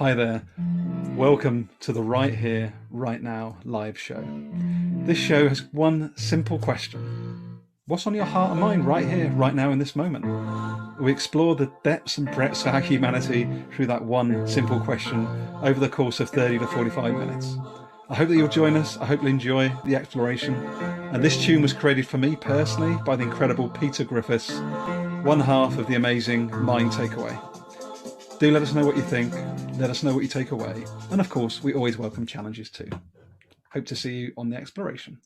Hi there. Welcome to the Right Here, Right Now live show. This show has one simple question. What's on your heart and mind right here, right now in this moment? We explore the depths and breadths of our humanity through that one simple question over the course of 30 to 45 minutes. I hope that you'll join us. I hope you'll enjoy the exploration. And this tune was created for me personally by the incredible Peter Griffiths, one half of the amazing Mind Takeaway. Do let us know what you think. Let us know what you take away. And of course, we always welcome challenges too. Hope to see you on the exploration.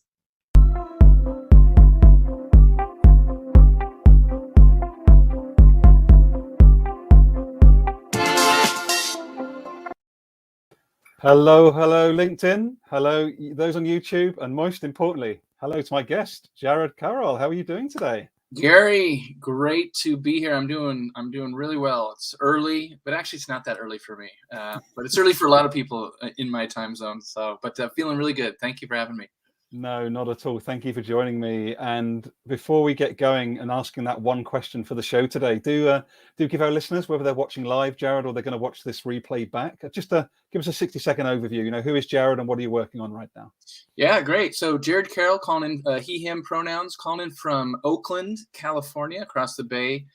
Hello, LinkedIn. Hello, those on YouTube. And most importantly, hello to my guest, Jared Karol. How are you doing today? Gary, great to be here. I'm doing really well. It's early, but actually it's not that early for me. But it's early for a lot of people in my time zone. So, but feeling really good. Thank you for having me. No, not at all. Thank you for joining me. And before we get going and asking that one question for the show today, do give our listeners, whether they're watching live, Jared, or they're going to watch this replay back, just give us a 60-second overview. You know, who is Jared and what are you working on right now? Yeah, great. So Jared Karol, calling in he, him pronouns, calling in from Oakland, California, across the bay,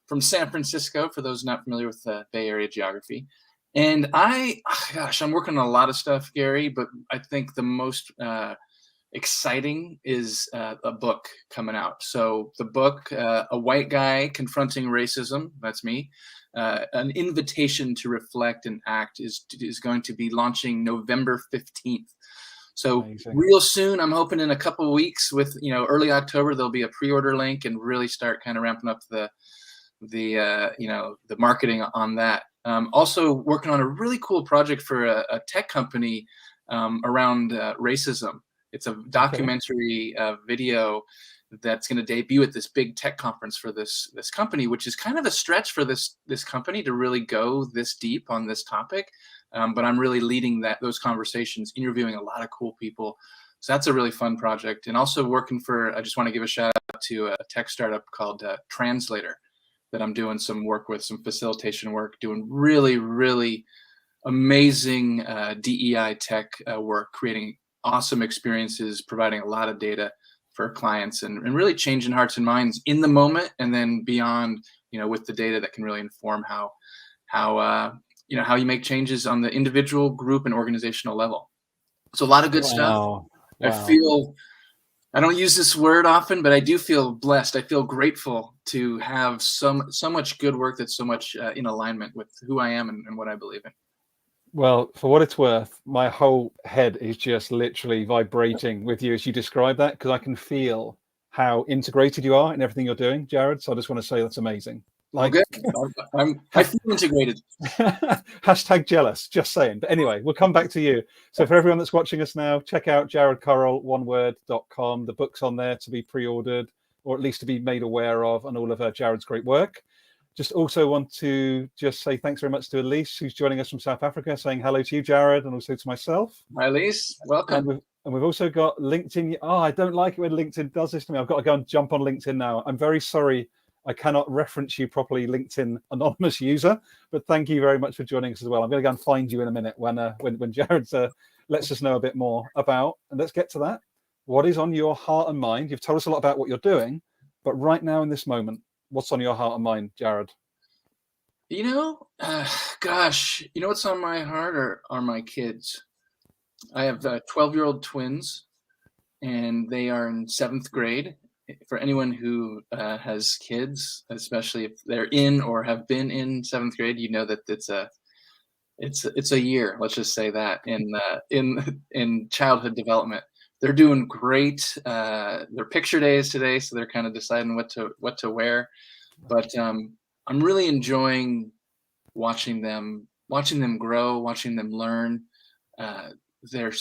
from San Francisco, for those not familiar with the Bay Area geography. And I'm working on a lot of stuff, Gary, but I think the most exciting is a book coming out. So the book, A White Guy Confronting Racism, that's me, an invitation to reflect and act, is going to be launching November 15th. So Amazing. Real soon, I'm hoping in a couple of weeks, with early October, there'll be a pre-order link and really start kind of ramping up the marketing on that. Also working on a really cool project for a tech company around racism. It's a documentary video that's going to debut at this big tech conference for this company, which is kind of a stretch for this company to really go this deep on this topic. But I'm really leading those conversations, interviewing a lot of cool people. So that's a really fun project. And also working I just want to give a shout out to a tech startup called Translator that I'm doing some work with, some facilitation work, doing really, really amazing DEI tech work, creating awesome experiences, providing a lot of data for clients, and really changing hearts and minds in the moment, and then beyond, with the data that can really inform how you make changes on the individual, group, and organizational level. So a lot of good stuff. Wow. I don't use this word often, but I do feel blessed. I feel grateful to have so much good work that's so much in alignment with who I am and what I believe in. Well, for what it's worth, my whole head is just literally vibrating with you as you describe that, because I can feel how integrated you are in everything you're doing, Jared. So I just want to say that's amazing. Like, I feel integrated. Hashtag jealous, just saying. But anyway, we'll come back to you. So for everyone that's watching us now, check out jaredkarol.com. The book's on there to be pre-ordered, or at least to be made aware of, and all of Jared's great work. Just also want to just say thanks very much to Elise, who's joining us from South Africa, saying hello to you, Jared, and also to myself. Hi, Elise. Welcome. And we've also got LinkedIn. Oh, I don't like it when LinkedIn does this to me. I've got to go and jump on LinkedIn now. I'm very sorry I cannot reference you properly, LinkedIn anonymous user, but thank you very much for joining us as well. I'm going to go and find you in a minute when Jared lets us know a bit more about, and let's get to that. What is on your heart and mind? You've told us a lot about what you're doing, but right now in this moment, what's on your heart and mind, Jared? What's on my heart are my kids. I have 12-year-old twins, and they are in 7th grade. For anyone who has kids, especially if they're in or have been in 7th grade, you know that it's a year. Let's just say that in childhood development. They're doing great. Their picture day is today, so they're kind of deciding what to wear. But I'm really enjoying watching them grow, watching them learn. They're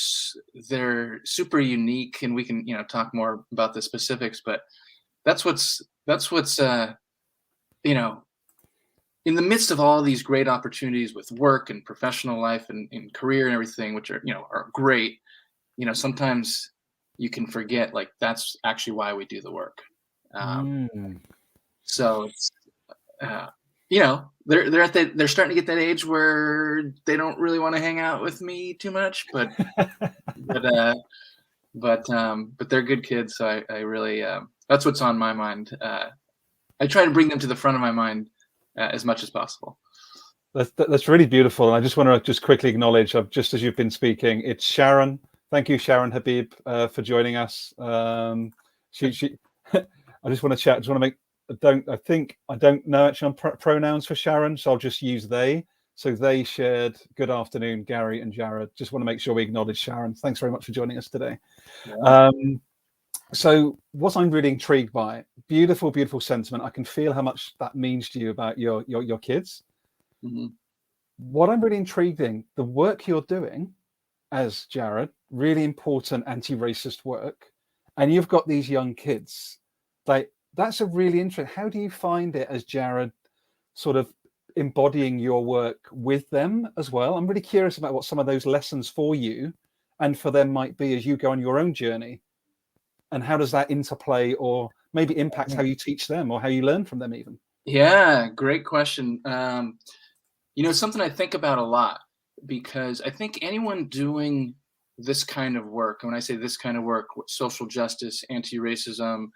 super unique, and we can talk more about the specifics. But that's what's in the midst of all these great opportunities with work and professional life and career and everything, which are great. Sometimes you can forget, like, that's actually why we do the work. So it's, they're starting to get that age where they don't really want to hang out with me too much, but uh, but they're good kids, so I really that's what's on my mind. I try to bring them to the front of my mind as much as possible. That's really beautiful. And I just want to just quickly acknowledge, just as you've been speaking, it's Sharon. Thank you, Sharon Habib, for joining us. She I just want to chat. Just want to make. I don't know actually on pronouns for Sharon, so I'll just use they. So they shared. Good afternoon, Gary and Jared. Just want to make sure we acknowledge Sharon. Thanks very much for joining us today. Yeah. So what I'm really intrigued by, beautiful, beautiful sentiment. I can feel how much that means to you about your kids. Mm-hmm. What I'm really intrigued in, the work you're doing as Jared, really important anti-racist work, and you've got these young kids. Like, that's a really interesting. How do you find it as Jared, sort of embodying your work with them as well? I'm really curious about what some of those lessons for you and for them might be as you go on your own journey. And how does that interplay or maybe impact how you teach them or how you learn from them even? Yeah, great question. Something I think about a lot, because I think anyone doing this kind of work, and when I say this kind of work, social justice, anti-racism,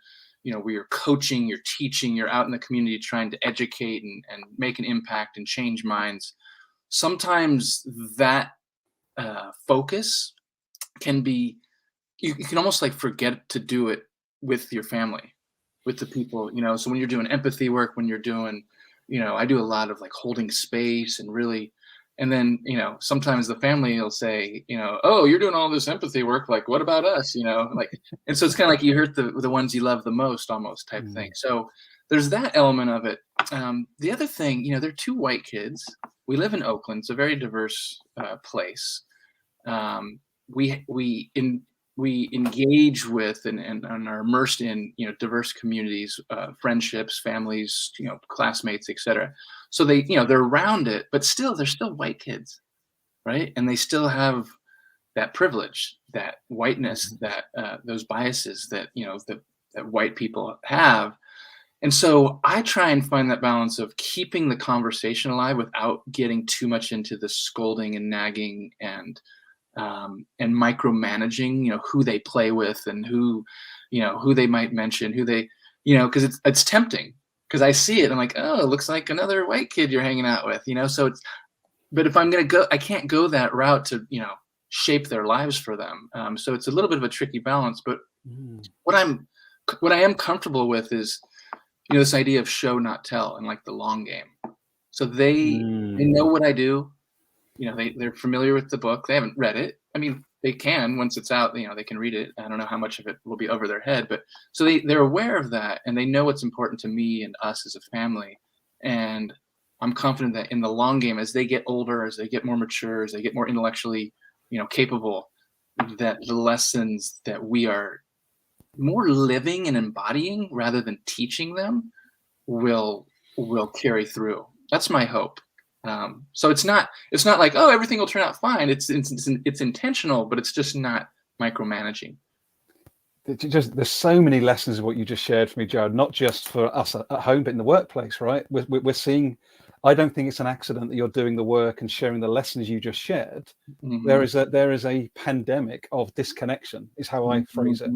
where you're coaching, you're teaching, you're out in the community trying to educate and make an impact and change minds. Sometimes that focus can be, you can almost like forget to do it with your family, with the people, so when you're doing empathy work, when you're doing, I do a lot of like holding space and really, and then, sometimes the family will say, oh, you're doing all this empathy work. Like, what about us? Like, and so it's kind of like you hurt the ones you love the most almost type thing. So there's that element of it. The other thing, they're two white kids. We live in Oakland. It's a very diverse place. We engage with and are immersed in diverse communities, friendships, families, classmates, etc. So they're around it, but still they're still white kids, right? And they still have that privilege, that whiteness, that those biases that that white people have. And so I try and find that balance of keeping the conversation alive without getting too much into the scolding and nagging and micromanaging, who they play with and who they might mention, who they, because it's tempting, because I see it. I'm like, oh, it looks like another white kid you're hanging out with, so it's, but if I'm going to go, I can't go that route to, shape their lives for them. So it's a little bit of a tricky balance, but what I am comfortable with is, this idea of show, not tell, and like the long game. So they know what I do. They're familiar with the book. They haven't read it. I mean, they can once it's out. They can read it. I don't know how much of it will be over their head, but so they're aware of that, and they know what's important to me and us as a family. And I'm confident that in the long game, as they get older, as they get more mature, as they get more intellectually, capable, that the lessons that we are more living and embodying rather than teaching them will carry through. That's my hope. So it's not like, oh, everything will turn out fine. It's intentional, but it's just not micromanaging. There's so many lessons of what you just shared for me, Jared, not just for us at home, but in the workplace, right? We're seeing, I don't think it's an accident that you're doing the work and sharing the lessons you just shared. Mm-hmm. There is a pandemic of disconnection, is how I phrase it.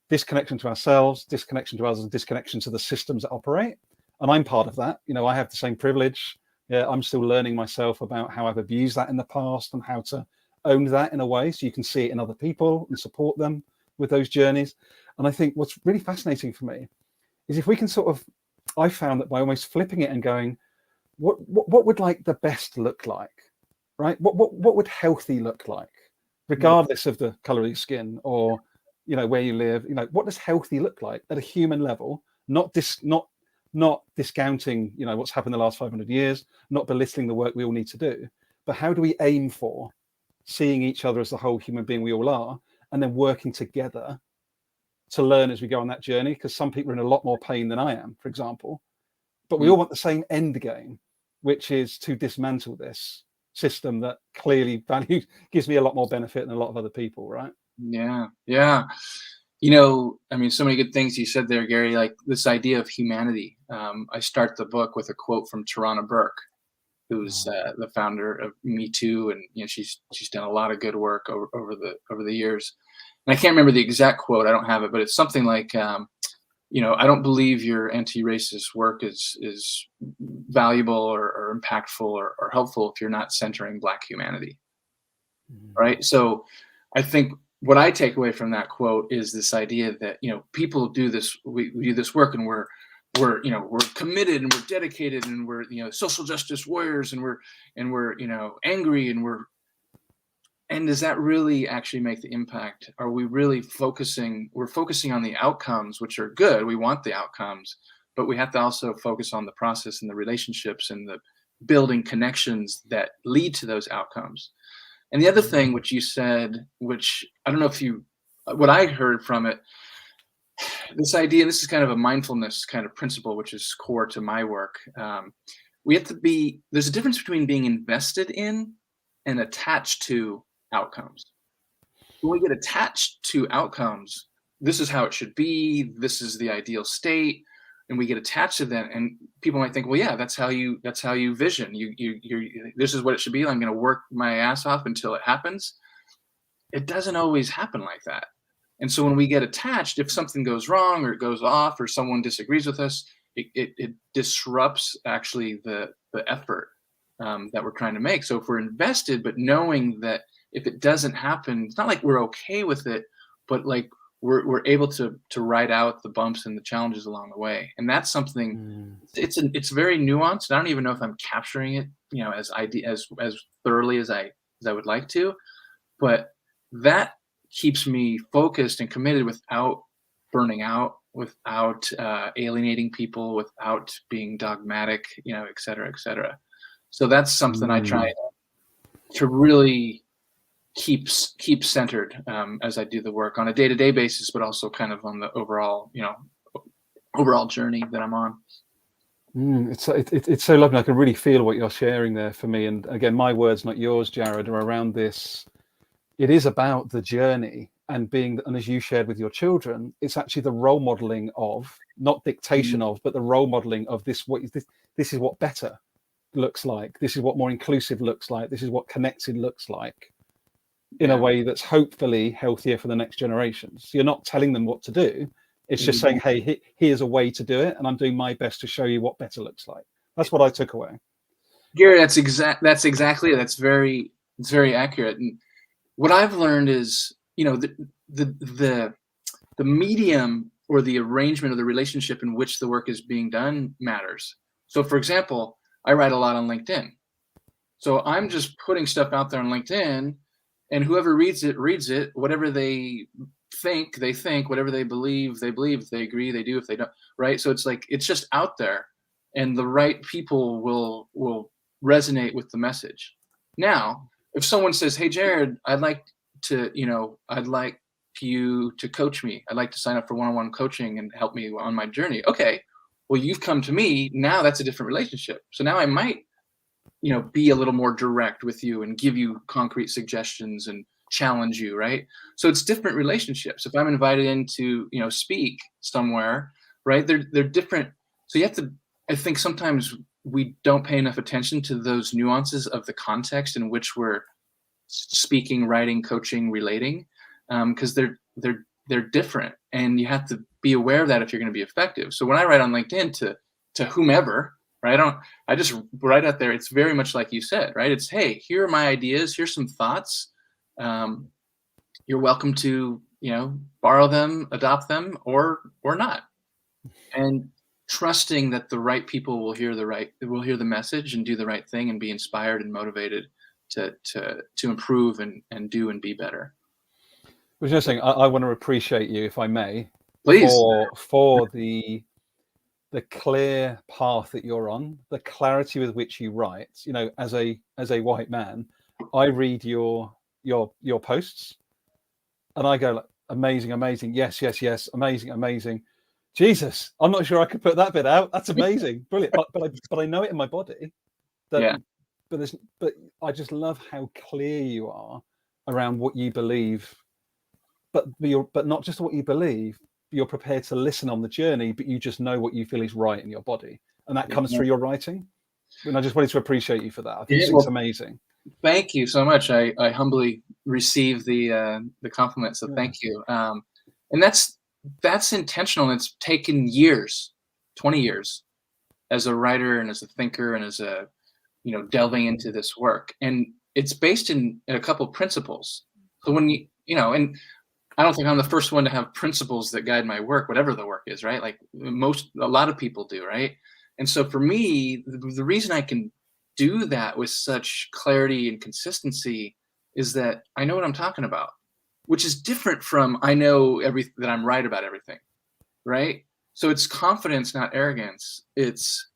Disconnection to ourselves, disconnection to others, and disconnection to the systems that operate. And I'm part of that. I have the same privilege. Yeah, I'm still learning myself about how I've abused that in the past and how to own that in a way so you can see it in other people and support them with those journeys. And I think what's really fascinating for me is if we can sort of, I found that by almost flipping it and going, what would like the best look like, right? What would healthy look like, regardless of the color of your skin or, where you live, what does healthy look like at a human level, not discounting, what's happened in the last 500 years, not belittling the work we all need to do, but how do we aim for seeing each other as the whole human being we all are, and then working together to learn as we go on that journey? Because some people are in a lot more pain than I am, for example, but we all want the same end game, which is to dismantle this system that clearly gives me a lot more benefit than a lot of other people, right? Yeah. I mean, so many good things you said there, Gary, like this idea of humanity. I start the book with a quote from Tarana Burke, who's the founder of Me Too, and she's done a lot of good work over the years. And I can't remember the exact quote; I don't have it, but it's something like, I don't believe your anti-racist work is valuable or impactful or helpful if you're not centering Black humanity, right? So, I think what I take away from that quote is this idea that people do this, we do this work, and we're committed and we're dedicated and we're social justice warriors, and we're angry, and does that really actually make the impact? Are we really focusing on the outcomes, which are good, we want the outcomes, but we have to also focus on the process and the relationships and the building connections that lead to those outcomes. And the other thing which you said, which I don't know if what I heard from it, this idea, and this is kind of a mindfulness kind of principle, which is core to my work. There's a difference between being invested in and attached to outcomes. When we get attached to outcomes, this is how it should be, this is the ideal state, and we get attached to that, and people might think, well, yeah, that's how you vision. This is what it should be. I'm going to work my ass off until it happens. It doesn't always happen like that. And so when we get attached, if something goes wrong or it goes off or someone disagrees with us, it disrupts actually the effort that we're trying to make. So if we're invested, but knowing that if it doesn't happen, it's not like we're okay with it, but like we're able to ride out the bumps and the challenges along the way. And that's something, it's very nuanced. I don't even know if I'm capturing it, as thoroughly as I would like to, but that keeps me focused and committed without burning out, without alienating people, without being dogmatic, et cetera, et cetera. So that's something I try to really keep centered as I do the work on a day-to-day basis, but also kind of on the overall journey that I'm on. It's so lovely. I can really feel what you're sharing there for me. And again, my words, not yours, Jared, are around this. It is about the journey and as you shared with your children, it's actually the role modeling of, not dictation of, but the role modeling of this. This is what better looks like. This is what more inclusive looks like. This is what connected looks like, in a way that's hopefully healthier for the next generations. So you're not telling them what to do. It's just saying, hey, here's a way to do it, and I'm doing my best to show you what better looks like. That's what I took away. Gary, that's exactly it. It's very accurate. And what I've learned is, the medium or the arrangement of the relationship in which the work is being done matters. So, for example, I write a lot on LinkedIn. So I'm just putting stuff out there on LinkedIn, and whoever reads it, whatever they think, whatever they believe, if they agree, they do, if they don't, right? So it's like, it's just out there, and the right people will resonate with the message. Now, if someone says, hey, Jared, I'd like you to coach me. I'd like to sign up for one-on-one coaching and help me on my journey. Okay, well, you've come to me. Now that's a different relationship. So now I might, be a little more direct with you and give you concrete suggestions and challenge you, right? So it's different relationships. If I'm invited in to, speak somewhere, right, they're different. So you have to, I think sometimes we don't pay enough attention to those nuances of the context in which we're speaking, writing, coaching, relating, because they're different, and you have to be aware of that if you're going to be effective. So when I write on LinkedIn to whomever, right, I just write out there. It's very much like you said, right? It's, hey, here are my ideas. Here's some thoughts. You're welcome to, borrow them, adopt them, or not, and trusting that the right people will hear the message and do the right thing and be inspired and motivated to improve and do and be better. Which is saying, I want to appreciate you, if I may, please, for the clear path that you're on, the clarity with which you write. As a white man, I read your posts, and I go like, amazing, yes, amazing. Jesus, I'm not sure I could put that bit out. That's amazing, brilliant. But I know it in my body. But I just love how clear you are around what you believe. But not just what you believe. You're prepared to listen on the journey, but you just know what you feel is right in your body, and that comes through your writing. And I just wanted to appreciate you for that. I think Yeah, it's amazing. Thank you so much. I humbly receive the compliment, so thank you. And that's intentional. And it's taken years, 20 years, as a writer and as a thinker and as a delving into this work. And it's based in a couple principles. So when and I don't think I'm the first one to have principles that guide my work, whatever the work is, right? Like a lot of people do, right? And so for me, the reason I can do that with such clarity and consistency is that I know what I'm talking about, which is different from I know that I'm right about everything, right? So it's confidence, not arrogance. It's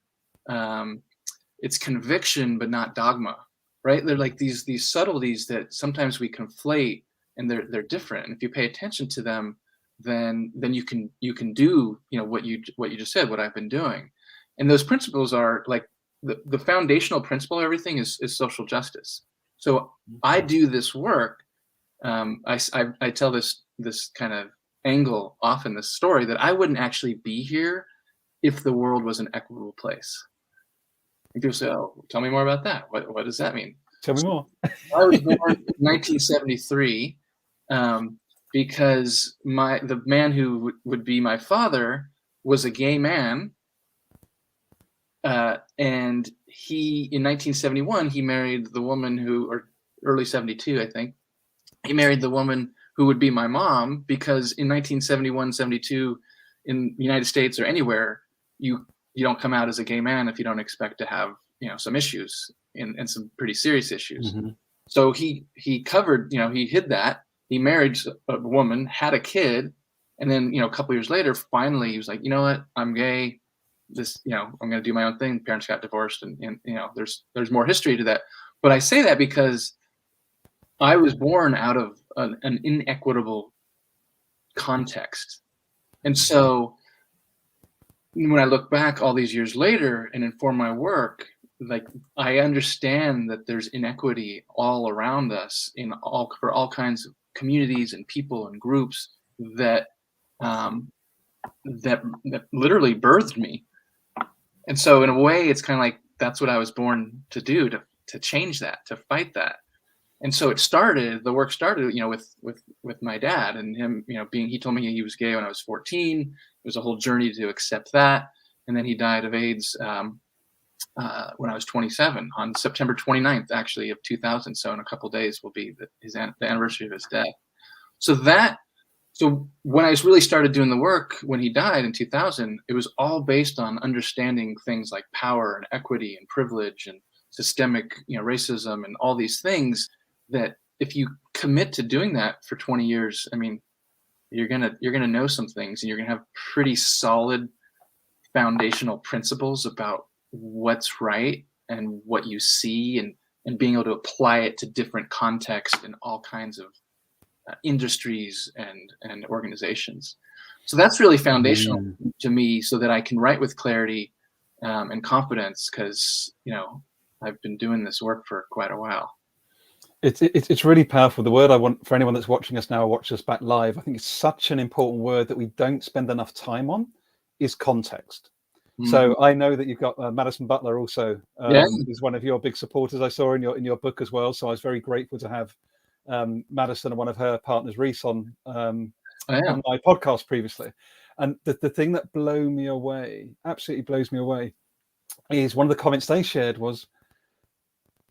conviction, but not dogma, right? They're like these subtleties that sometimes we conflate, and they're different. And if you pay attention to them, then you can do what you just said, what I've been doing. And those principles are like the foundational principle of everything is social justice. So I do this work. I tell this kind of angle often, this story, that I wouldn't actually be here if the world was an equitable place. And people say, "Oh, tell me more about that. What does that mean?" Tell me more. I was born in 1973 because the man who would be my father was a gay man. And in 1971, he married the woman or early 72, I think, he married the woman who would be my mom, because in 1971, 72 in the United States or anywhere, you don't come out as a gay man if you don't expect to have, some issues and some pretty serious issues. Mm-hmm. So he covered, he hid that. He married a woman, had a kid. And then, a couple years later, finally he was like, you know what, I'm gay. I'm going to do my own thing. Parents got divorced, and there's more history to that. But I say that because I was born out of an inequitable context. And so when I look back all these years later and inform my work, like I understand that there's inequity all around us for all kinds of communities and people and groups that literally birthed me. And so in a way, it's kind of like that's what I was born to do, to change that, to fight that. And so the work started, with my dad and him, he told me he was gay when I was 14. It was a whole journey to accept that. And then he died of AIDS when I was 27 on September 29th, actually, of 2000. So in a couple of days will be the anniversary of his death. So when I really started doing the work when he died in 2000, it was all based on understanding things like power and equity and privilege and systemic, racism and all these things that if you commit to doing that for 20 years, I mean, you're gonna know some things, and you're gonna have pretty solid foundational principles about what's right and what you see, and being able to apply it to different contexts in all kinds of industries and organizations. So that's really foundational to me, so that I can write with clarity and confidence, because I've been doing this work for quite a while. It's really powerful. The word I want for anyone that's watching us now or watch us back live, I think it's such an important word that we don't spend enough time on, is context. Mm-hmm. So I know that you've got Madison Butler also is one of your big supporters. I saw in your book as well. So I was very grateful to have Madison and one of her partners, Reese, on my podcast previously. And the thing that absolutely blows me away, is one of the comments they shared was,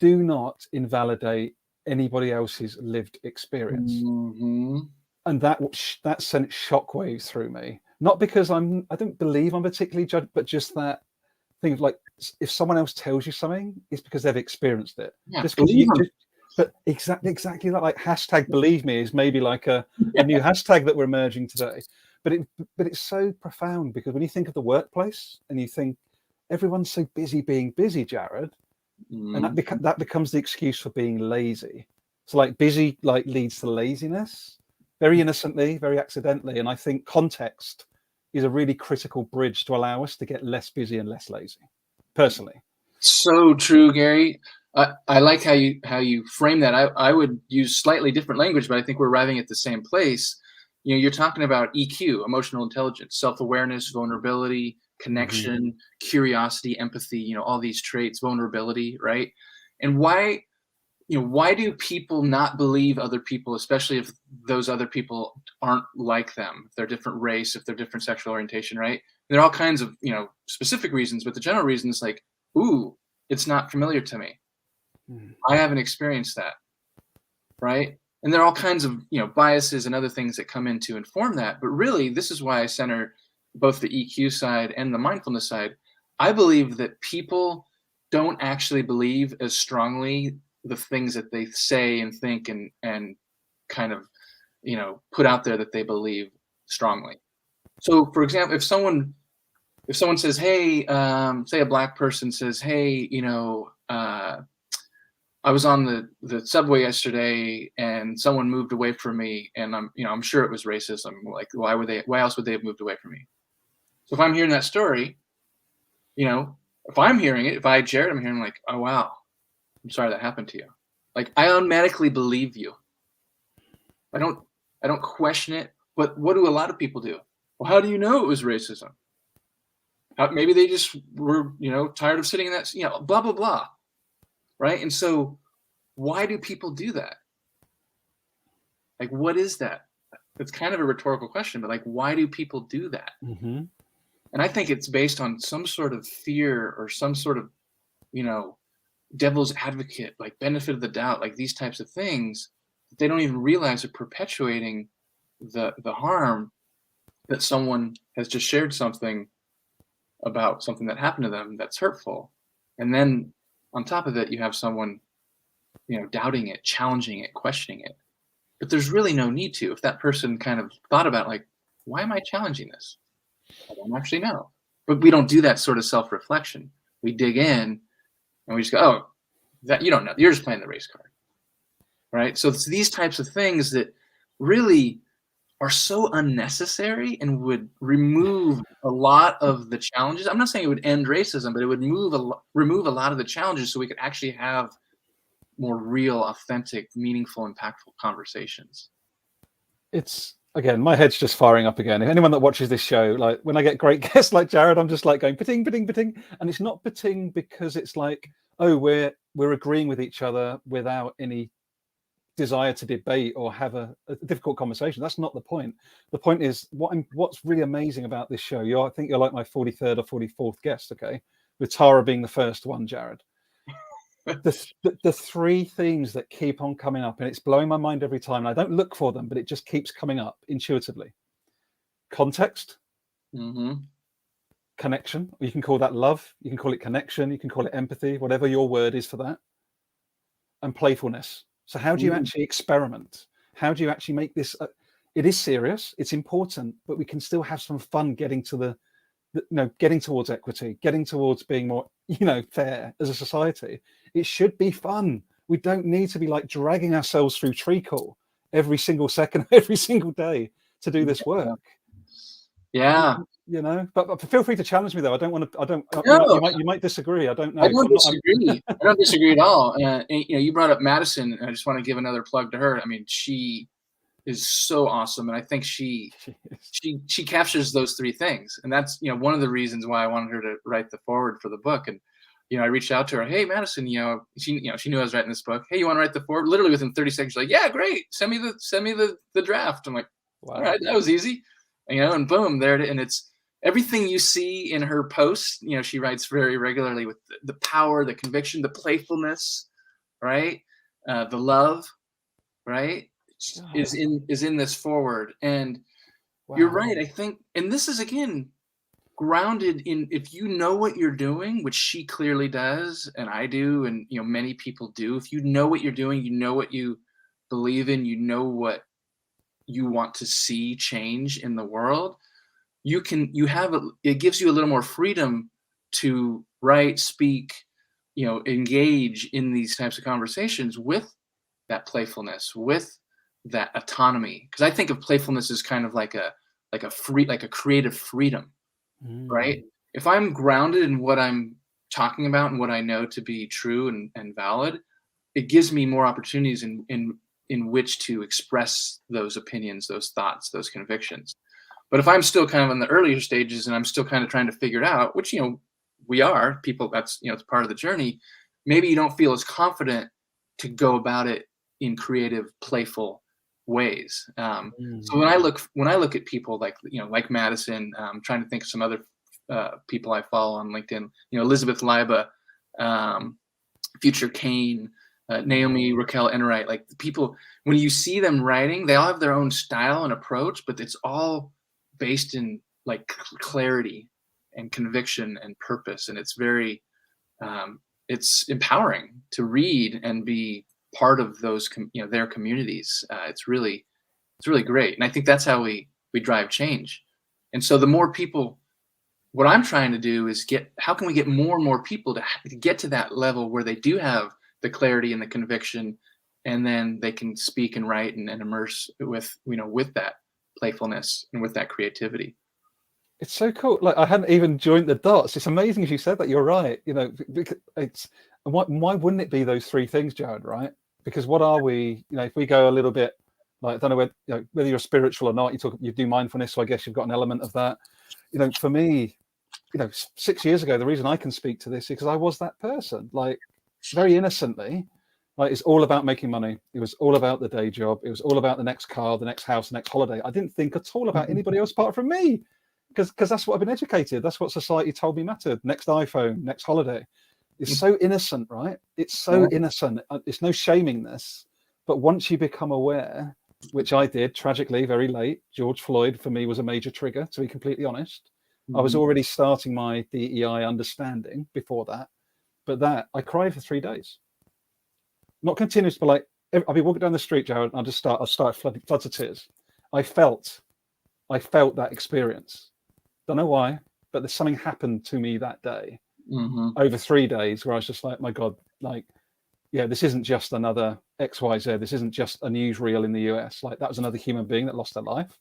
do not invalidate anybody else's lived experience. Mm-hmm. And that sent shockwaves through me. Not because I don't believe I'm particularly judged, but just that thing of like, if someone else tells you something, it's because they've experienced it. Yeah, but exactly that, like hashtag believe me is maybe like a new hashtag that we're emerging today. But it's so profound, because when you think of the workplace and you think everyone's so busy being busy, Jared, and that becomes the excuse for being lazy. So like busy leads to laziness, very innocently, very accidentally. And I think context is a really critical bridge to allow us to get less busy and less lazy, personally. So true, Gary. I like how you frame that. I would use slightly different language, but I think we're arriving at the same place. You're talking about EQ, emotional intelligence, self-awareness, vulnerability, connection, curiosity, empathy, all these traits, vulnerability, right? And why do people not believe other people, especially if those other people aren't like them, if they're different race, if they're different sexual orientation, right? There are all kinds of, specific reasons, but the general reason is like, ooh, it's not familiar to me. I haven't experienced that, right? And there are all kinds of, biases and other things that come in to inform that. But really, this is why I center both the EQ side and the mindfulness side. I believe that people don't actually believe as strongly the things that they say and think and kind of, put out there that they believe strongly. So, for example, if someone says, "Hey," say a Black person says, "Hey, I was on the subway yesterday and someone moved away from me, and I'm sure it was racism. Like, why else would they have moved away from me?" So if I'm hearing that story, if I'm hearing it, if I, Jared, I'm hearing like, "Oh, wow, I'm sorry that happened to you." Like, I automatically believe you. I don't question it. But what do a lot of people do? Well, how do you know it was racism? Maybe they just were, tired of sitting in that, blah, blah, blah. Right. And so why do people do that? Like, what is that? It's kind of a rhetorical question, but like, why do people do that? Mm-hmm. And I think it's based on some sort of fear or some sort of, devil's advocate, like benefit of the doubt, like these types of things that they don't even realize are perpetuating the harm that someone has just shared something about something that happened to them that's hurtful. And then on top of it, you have someone, doubting it, challenging it, questioning it. But there's really no need to. If that person kind of thought about like, why am I challenging this? I don't actually know. But we don't do that sort of self-reflection. We dig in and we just go, oh, that you don't know. You're just playing the race card. Right? So it's these types of things that really are so unnecessary and would remove a lot of the challenges. I'm not saying it would end racism, but it would remove a lot of the challenges so we could actually have more real, authentic, meaningful, impactful conversations. It's, again, my head's just firing up again. If anyone that watches this show, like when I get great guests like Jared, I'm just like going pating, pating, pating. And it's not pating because it's like, oh, we're agreeing with each other without any desire to debate or have a difficult conversation. That's not the point. The point is what's really amazing about this show. I think you're like my 43rd or 44th guest, okay, with Tara being the first one, Jared. the three themes that keep on coming up, and it's blowing my mind every time, and I don't look for them, but it just keeps coming up intuitively. Context, connection, you can call that love, you can call it connection, you can call it empathy, whatever your word is for that, and playfulness. So how do you actually experiment? How do you actually make this? It is serious, it's important, but we can still have some fun getting to getting towards equity, getting towards being more, fair as a society. It should be fun. We don't need to be like dragging ourselves through treacle every single second, every single day to do this work. Yeah. But feel free to challenge me though. I don't want to. No. You might disagree. I don't know. I don't disagree. I don't disagree at all. You brought up Madison, and I just want to give another plug to her. I mean, she is so awesome, and I think she captures those three things, and that's one of the reasons why I wanted her to write the foreword for the book. And I reached out to her. Hey, Madison, she knew I was writing this book. Hey, you want to write the foreword? Literally within 30 seconds, she's like, yeah, great. Send me the draft. I'm like, wow. All right, that was easy. And boom, there it is. And it's everything you see in her posts. She writes very regularly with the power, the conviction, the playfulness, right? The love, right? Is in this forward. And you're right, I think, and this is again grounded in, if you know what you're doing, which she clearly does, and I do, and many people do. If you know what you're doing, you know what you believe in, you know what you want to see change in the world, it gives you a little more freedom to write, speak, engage in these types of conversations with that playfulness, with that autonomy. Because I think of playfulness as kind of like a creative freedom, right? If I'm grounded in what I'm talking about and what I know to be true and valid, it gives me more opportunities in which to express those opinions, those thoughts, those convictions. But if I'm still kind of in the earlier stages and I'm still kind of trying to figure it out, which, we are people, that's, it's part of the journey. Maybe you don't feel as confident to go about it in creative, playful ways. So when I look at people like Madison, trying to think of some other people I follow on LinkedIn, Elizabeth Leiba, Future Kane, Naomi Raquel Enright, like the people, when you see them writing, they all have their own style and approach, but it's all based in like clarity and conviction and purpose. And it's very, it's empowering to read and be part of those, their communities. It's really great. And I think that's how we drive change. And so the more people, what I'm trying to do is how can we get more and more people to get to that level where they do have the clarity and the conviction, and then they can speak and write and immerse with, with that playfulness and with that creativity. It's so cool. Like I hadn't even joined the dots. It's amazing as you said that. You're right. It's why wouldn't it be those three things, Jared? Right? Because what are we? If we go a little bit, like I don't know whether you're spiritual or not. You do mindfulness, so I guess you've got an element of that. For me, 6 years ago, the reason I can speak to this is because I was that person. Like very innocently, like it's all about making money. It was all about the day job. It was all about the next car, the next house, the next holiday. I didn't think at all about anybody else apart from me. Because that's what I've been educated. That's what society told me mattered. Next iPhone, next holiday. It's so innocent, right? It's so innocent. It's no shaming this. But once you become aware, which I did tragically very late, George Floyd for me was a major trigger, to be completely honest. I was already starting my DEI understanding before that. But I cried for 3 days. Not continuous, but like I'll be walking down the street, Jared, and I'll start floods of tears. I felt that experience. Don't know why, but there's something happened to me that day over 3 days where I was just like, my God, like, yeah, this isn't just another XYZ. This isn't just a newsreel in the US. Like that was another human being that lost their life.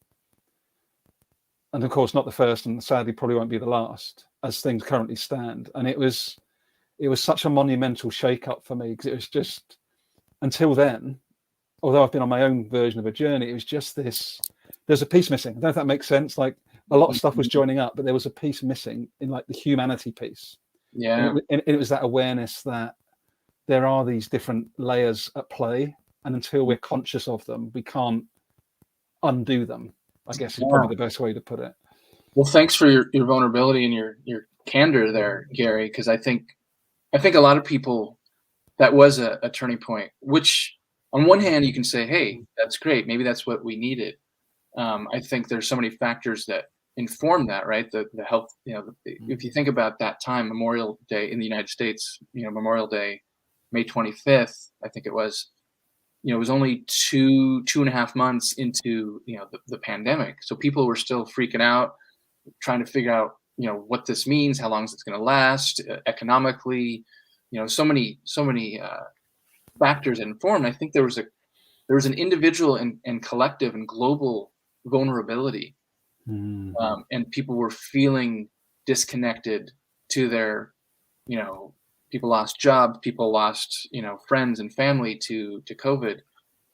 And of course, not the first, and sadly probably won't be the last as things currently stand. And it was such a monumental shake-up for me because it was just, until then, although I've been on my own version of a journey, it was just there's a piece missing. I don't know if that makes sense. Like a lot of stuff was joining up, but there was a piece missing in like the humanity piece. Yeah. And it was that awareness that there are these different layers at play. And until we're conscious of them, we can't undo them, I guess is probably the best way to put it. Well, thanks for your vulnerability and your candor there, Gary, because I think a lot of people, that was a turning point, which on one hand you can say, hey, that's great. Maybe that's what we needed. I think there's so many factors that inform that, right? The health, if you think about that time, Memorial Day in the United States, Memorial Day, May 25th, I think it was, it was only two and a half months into, the pandemic. So people were still freaking out, trying to figure out, what this means, how long is it going to last, economically, so many factors informed. I think there was an individual and collective and global vulnerability, and people were feeling disconnected to their, people lost jobs, people lost, friends and family to COVID,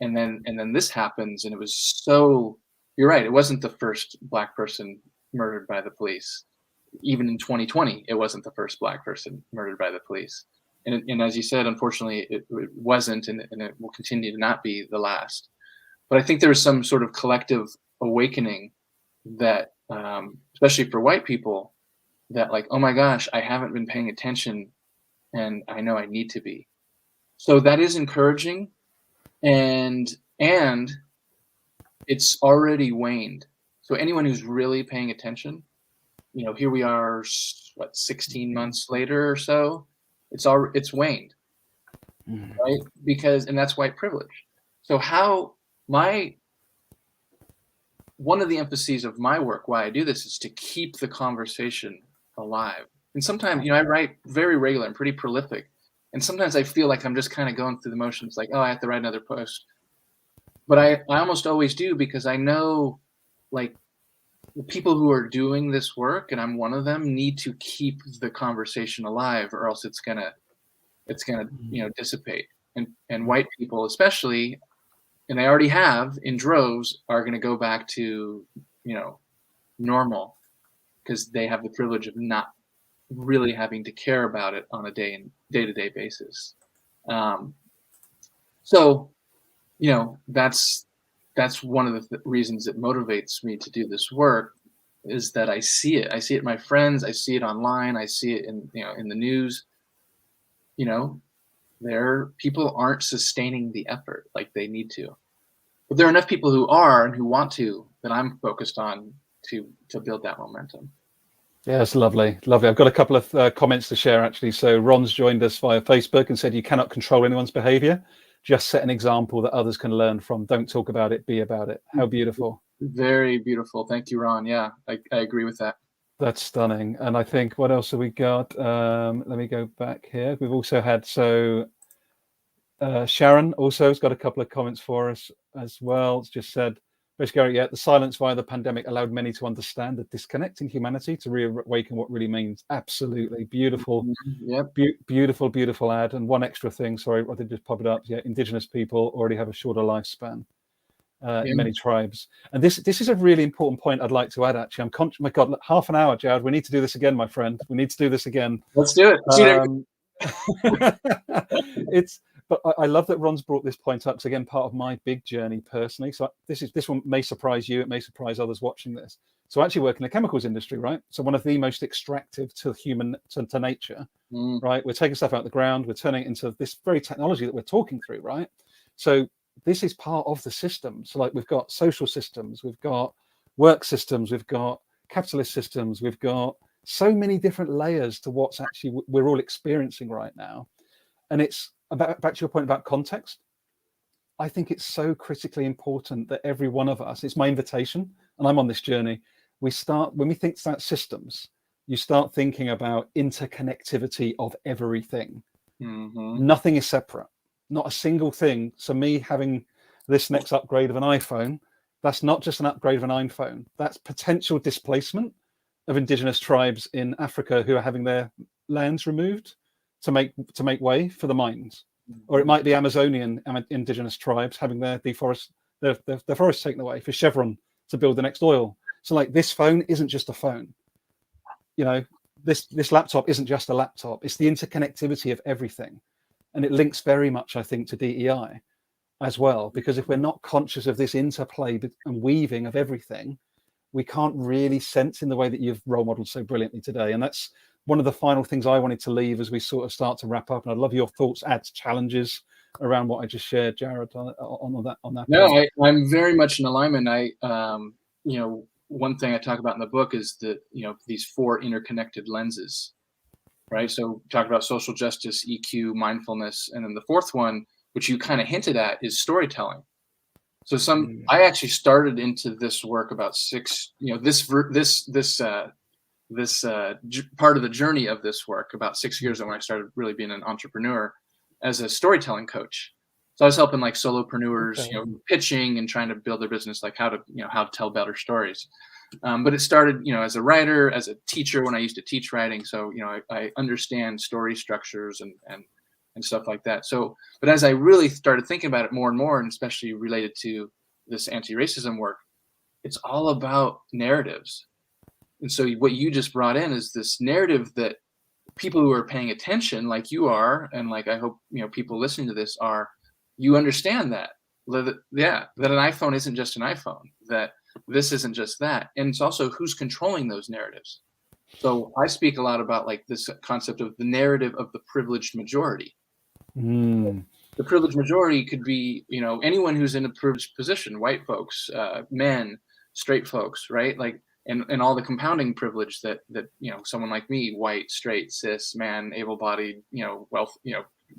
and then this happens, and it was so. You're right. It wasn't the first Black person murdered by the police. Even in 2020, it wasn't the first Black person murdered by the police. And as you said, unfortunately, it wasn't, and it will continue to not be the last. But I think there was some sort of collective awakening that, especially for white people, that like, oh my gosh, I haven't been paying attention, and I know I need to be. So that is encouraging, and it's already waned. So anyone who's really paying attention, here we are, 16 months later or so. It's waned, right? And that's white privilege. So one of the emphases of my work, why I do this, is to keep the conversation alive. And sometimes, I write very regular, I'm pretty prolific. And sometimes I feel like I'm just kind of going through the motions, like, oh, I have to write another post. But I almost always do, because I know, like, the people who are doing this work, and I'm one of them, need to keep the conversation alive, or else it's gonna dissipate. And white people especially, and they already have in droves, are gonna go back to normal because they have the privilege of not really having to care about it on a day-to-day basis. So, that's one of the reasons it motivates me to do this work, is that I see it. I see it in my friends. I see it online. I see it in the news. People aren't sustaining the effort like they need to. But there are enough people who are and who want to, that I'm focused on to build that momentum. Yeah, it's lovely. Lovely. I've got a couple of comments to share, actually. So Ron's joined us via Facebook and said, you cannot control anyone's behavior. Just set an example that others can learn from. Don't talk about it, be about it. How beautiful. Very beautiful. Thank you, Ron. Yeah, I agree with that. That's stunning. And I think, what else have we got? Let me go back here. We've also had, Sharon also has got a couple of comments for us as well. It's just said, basically, the silence via the pandemic allowed many to understand the disconnect in humanity, to reawaken what really means. Absolutely beautiful. Yep. Beautiful ad. And one extra thing, sorry, I did just pop it up. Yeah, Indigenous people already have a shorter lifespan in many tribes. And this is a really important point I'd like to add, actually. I'm conscious, my God, half an hour, Jared. We need to do this again, my friend. We need to do this again. Let's do it. But I love that Ron's brought this point up. Because again, part of my big journey personally. So this one may surprise you. It may surprise others watching this. So I actually work in the chemicals industry, right? So one of the most extractive to nature, right? We're taking stuff out of the ground. We're turning it into this very technology that we're talking through, right? So this is part of the system. So like, we've got social systems, we've got work systems, we've got capitalist systems, we've got so many different layers to what's actually we're all experiencing right now. And it's back to your point about context. I think it's so critically important that every one of us, it's my invitation, and I'm on this journey, when we think about systems, you start thinking about interconnectivity of everything. Nothing is separate, not a single thing. So me having this next upgrade of an iPhone, that's not just an upgrade of an iPhone, that's potential displacement of indigenous tribes in Africa who are having their lands removed to make way for the mines. Or it might be Amazonian indigenous tribes having their forests taken away for Chevron to build the next oil. So like, this phone isn't just a phone. This laptop isn't just a laptop. It's the interconnectivity of everything. And it links very much, I think, to DEI as well, because if we're not conscious of this interplay and weaving of everything, we can't really sense in the way that you've role modeled so brilliantly today. And that's one of the final things I wanted to leave as we sort of start to wrap up. And I'd love your thoughts, adds, challenges around what I just shared, Jared, on that. No, I'm very much in alignment. One thing I talk about in the book is that, these 4 interconnected lenses, right? So talk about social justice, EQ, mindfulness, and then the 4th one, which you kind of hinted at, is storytelling. So I actually started into this work about this part of the journey of this work about 6 years ago, when I started really being an entrepreneur as a storytelling coach. So I was helping like solopreneurs, pitching and trying to build their business, like how to tell better stories. But it started, as a writer, as a teacher, when I used to teach writing. So, I understand story structures and stuff like that. So, but as I really started thinking about it more and more, and especially related to this anti-racism work, it's all about narratives. And so what you just brought in is this narrative that people who are paying attention, like you are, and like I hope people listening to this are, you understand that an iPhone isn't just an iPhone, that this isn't just that. And it's also who's controlling those narratives. So I speak a lot about like this concept of the narrative of the privileged majority. The privileged majority could be, anyone who's in a privileged position, white folks, men, straight folks, right? Like, and all the compounding privilege that someone like me, white, straight, cis, man, able-bodied, wealth,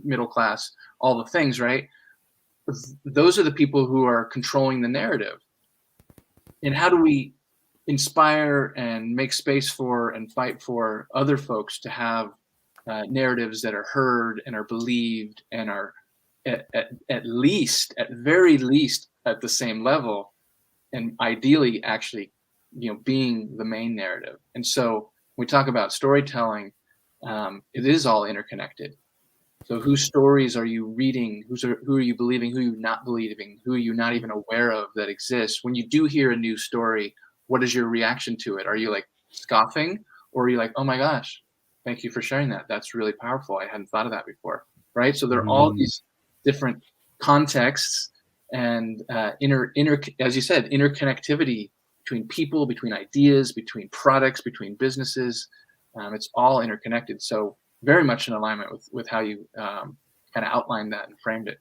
middle class, all the things, right? Those are the people who are controlling the narrative. And how do we inspire and make space for and fight for other folks to have narratives that are heard and are believed and are at very least at the same level, and ideally actually being the main narrative. And so when we talk about storytelling, it is all interconnected. So whose stories are you reading? Who are you believing? Who are you not believing? Who are you not even aware of that exists? When you do hear a new story, what is your reaction to it? Are you like scoffing, or are you like, oh my gosh, thank you for sharing that. That's really powerful. I hadn't thought of that before. Right. So there are all these different contexts and as you said, interconnectivity between people, between ideas, between products, between businesses. It's all interconnected. So very much in alignment with how you kind of outlined that and framed it.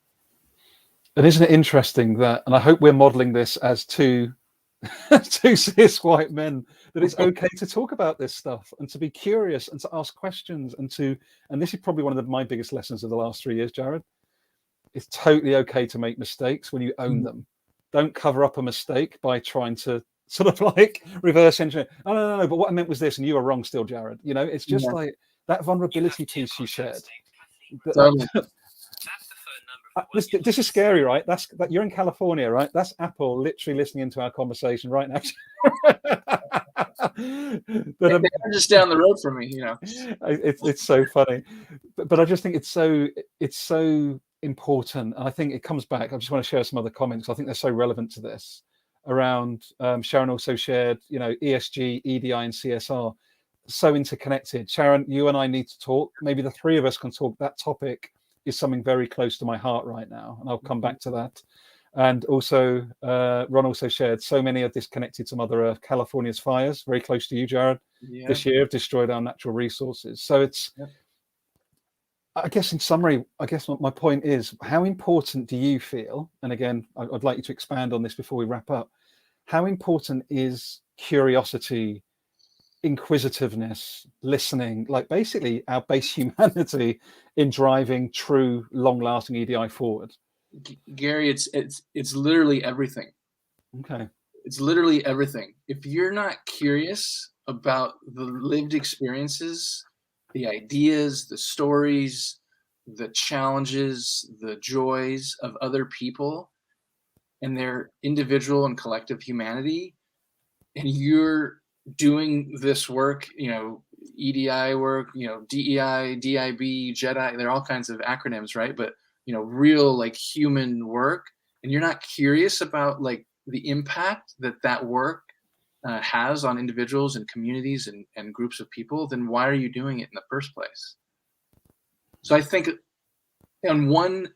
And isn't it interesting that, and I hope we're modeling this as two cis white men, that it's okay to talk about this stuff and to be curious and to ask questions and this is probably one of my biggest lessons of the last 3 years, Jared. It's totally okay to make mistakes when you own them. Don't cover up a mistake by trying to sort of like reverse engineer. Oh, no, but what I meant was this, and you were wrong still, Jared. You know, it's just like that vulnerability piece you shared. This is scary, right? You're in California, right? That's Apple literally listening into our conversation right now. They're just down the road from me, you know. It's so funny, but I just think it's so important. And I think it comes back. I just want to share some other comments. I think they're so relevant to this. Around Sharon also shared, you know, ESG, EDI, and CSR, so interconnected. Sharon, you and I need to talk. Maybe the three of us can talk. That topic is something very close to my heart right now, and I'll come back to that. And also, Ron also shared, so many are disconnected to Mother Earth. California's fires, very close to you, Jared, this year have destroyed our natural resources. So it's, I guess in summary, my point is, how important do you feel, and again, I'd like you to expand on this before we wrap up, how important is curiosity, inquisitiveness, listening, like basically our base humanity in driving true long-lasting EDI forward? Gary, it's literally everything. Okay. It's literally everything. If you're not curious about the lived experiences, the ideas, the stories, the challenges, the joys of other people and their individual and collective humanity, and you're doing this work, you know, EDI work, you know, DEI, DIB, JEDI, they're all kinds of acronyms, right? But, you know, real like human work, and you're not curious about like the impact that work has on individuals and communities and groups of people, then why are you doing it in the first place? So I think on one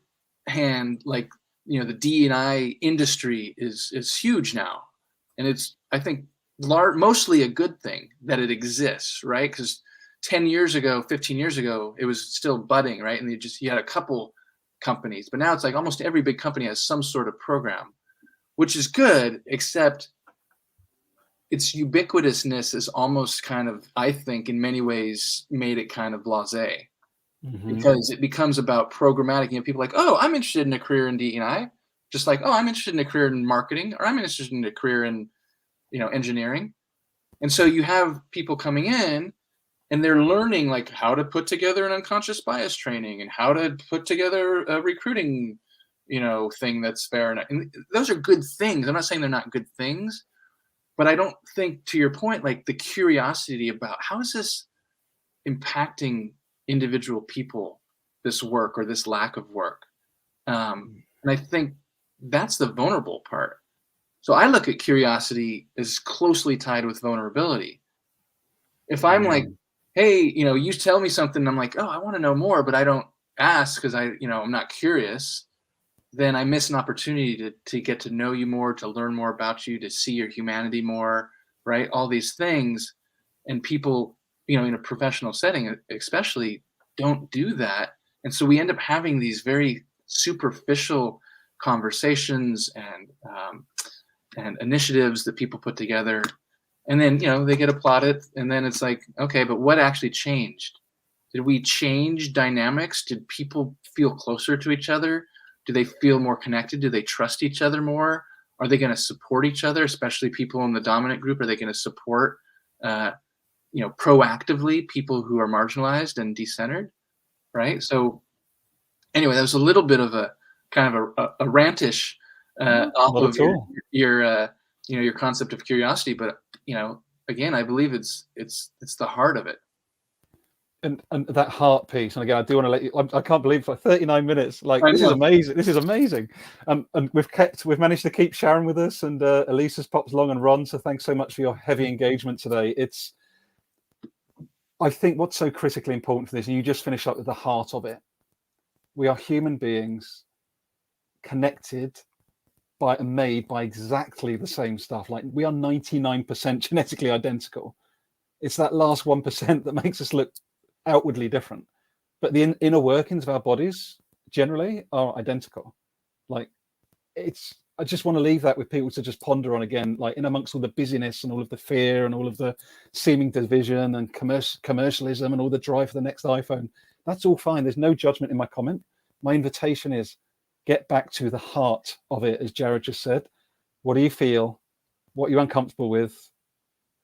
hand, like, you know, the DEI industry is huge now, and it's, I think, mostly a good thing that it exists, right? Because 10 years ago, 15 years ago, it was still budding, right? And you had a couple companies, but now it's like almost every big company has some sort of program, which is good, except its ubiquitousness is almost kind of, I think, in many ways, made it kind of blasé. Because it becomes about programmatic. You know, people are like, oh, I'm interested in a career in DEI, just like, oh, I'm interested in a career in marketing, or I'm interested in a career in, you know, engineering. And so you have people coming in and they're learning like how to put together an unconscious bias training and how to put together a recruiting, you know, thing that's fair. And those are good things. I'm not saying they're not good things, but I don't think, to your point, like the curiosity about how is this impacting individual people, this work or this lack of work. And I think that's the vulnerable part. So I look at curiosity as closely tied with vulnerability. If I'm like, hey, you know, you tell me something, and I'm like, oh, I want to know more, but I don't ask because I'm not curious, then I miss an opportunity to get to know you more, to learn more about you, to see your humanity more, right? All these things. And people, you know, in a professional setting, especially, don't do that. And so we end up having these very superficial conversations and initiatives that people put together. And then, you know, they get applauded. And then it's like, okay, but what actually changed? Did we change dynamics? Did people feel closer to each other? Do they feel more connected? Do they trust each other more? Are they going to support each other, especially people in the dominant group? Are they going to support proactively people who are marginalized and decentered, right? So anyway, that was a little bit of a kind of a rantish off of your concept of curiosity, but again, I believe it's the heart of it. And that heart piece, and again, I do want to let you. I can't believe for 39 minutes. Like, I this is know. amazing. This is amazing. And we've managed to keep Sharon with us, and Elise has popped along, and Ron. So thanks so much for your heavy engagement today. I think what's so critically important for this, and you just finish up with the heart of it. We are human beings, connected by and made by exactly the same stuff. Like, we are 99% genetically identical. It's that last 1% that makes us look outwardly different, but the inner workings of our bodies generally are identical. Like, I just want to leave that with people to just ponder on again, like, in amongst all the busyness and all of the fear and all of the seeming division and commercialism and all the drive for the next iPhone. That's all fine. There's no judgment in my comment. My invitation is get back to the heart of it, as Jared just said. What do you feel? What are you uncomfortable with?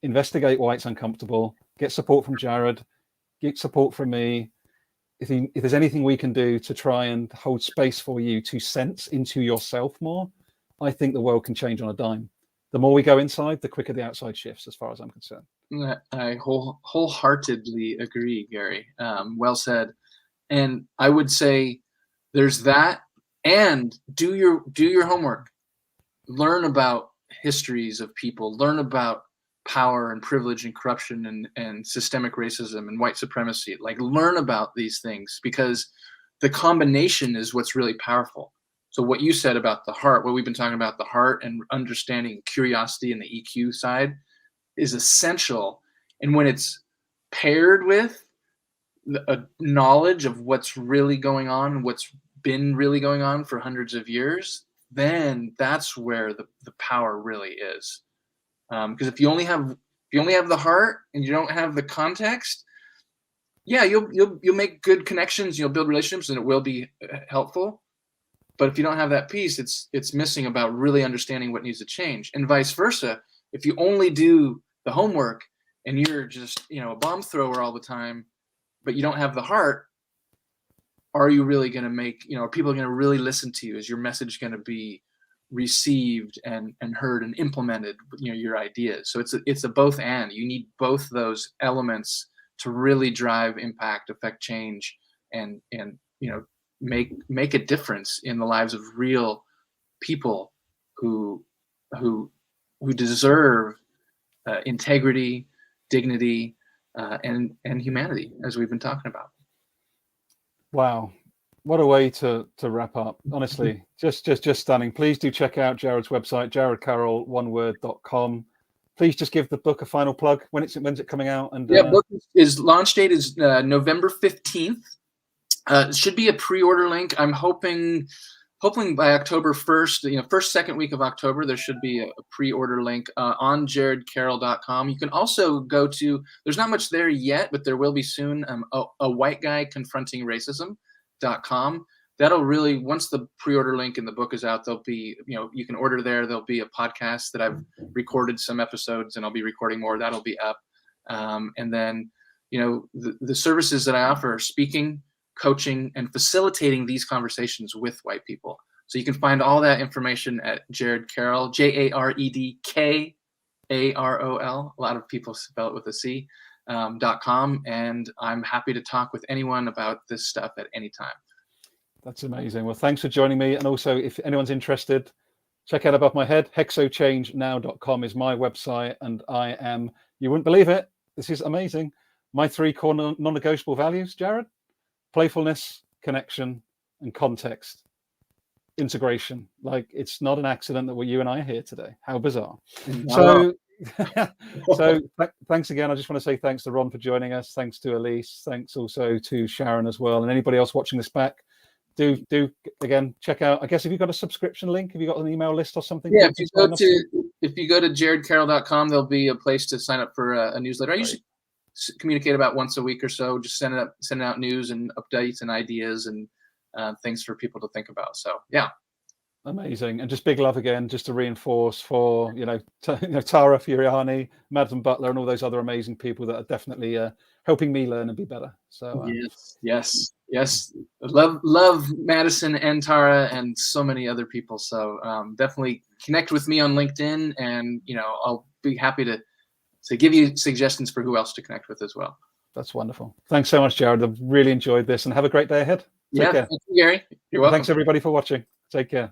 Investigate why it's uncomfortable. Get support from Jared. Get support from me. If there's anything we can do to try and hold space for you to sense into yourself more, I think the world can change on a dime. The more we go inside, the quicker the outside shifts, as far as I'm concerned. I wholeheartedly agree, Gary. Well said. And I would say there's that, and do your homework. Learn about histories of people. Learn about power and privilege and corruption and systemic racism and white supremacy. Like, learn about these things, because the combination is what's really powerful. So what you said about the heart, what we've been talking about, the heart and understanding curiosity and the EQ side, is essential. And when it's paired with a knowledge of what's really going on, what's been really going on for hundreds of years, then that's where the power really is. Because if you only have the heart and you don't have the context, yeah, you'll make good connections, you'll build relationships, and it will be helpful. But if you don't have that piece, it's missing about really understanding what needs to change, and vice versa. If you only do the homework and you're just a bomb thrower all the time, but you don't have the heart, are you really going to make are people going to really listen to you? Is your message going to be received and heard and implemented, your ideas? So it's a both and. You need both those elements to really drive impact, affect change, and make a difference in the lives of real people who deserve integrity, dignity, and humanity, as we've been talking about. Wow. What a way to wrap up. Honestly, just stunning. Please do check out Jared's website, jaredkarol.com. Please just give the book a final plug. When's it coming out? And book launch date is November 15th. It should be a pre-order link. I'm hoping by October 1st, second week of October, there should be a pre-order link on jaredkarol.com. You can also go to, there's not much there yet, but there will be soon, a white guy confronting racism.com. That'll really, once the pre-order link in the book is out, there'll be, you can order there. There'll be a podcast that I've recorded some episodes, and I'll be recording more. That'll be up. And then, the services that I offer are speaking, coaching, and facilitating these conversations with white people. So you can find all that information at Jared Karol, JaredKarol. A lot of people spell it with a C, .com. And I'm happy to talk with anyone about this stuff at any time. That's amazing. Well, thanks for joining me. And also, if anyone's interested, check out above my head, hexochange.now.com is my website. And you wouldn't believe it, this is amazing, my 3 core non-negotiable values, Jared: playfulness, connection, and context. Integration. Like, it's not an accident that you and I are here today. How bizarre. So thanks again. I just want to say thanks to Ron for joining us. Thanks to Elise. Thanks also to Sharon as well. And anybody else watching this back, do again, check out, I guess, if you've got a subscription link, have you got an email list or something? Yeah, if you go to jaredkarol.com, there'll be a place to sign up for a newsletter. I usually communicate about once a week or so, just sending out news and updates and ideas and things for people to think about. So yeah. Amazing. And just big love again, just to reinforce for, Tara Furiani, Madam Butler, and all those other amazing people that are definitely helping me learn and be better. So yes. Love Madison and Tara and so many other people. So definitely connect with me on LinkedIn, and I'll be happy to give you suggestions for who else to connect with as well. That's wonderful. Thanks so much, Jared. I've really enjoyed this, and have a great day ahead. Take care. Thank you, Gary. You're welcome. Thanks everybody for watching. Take care.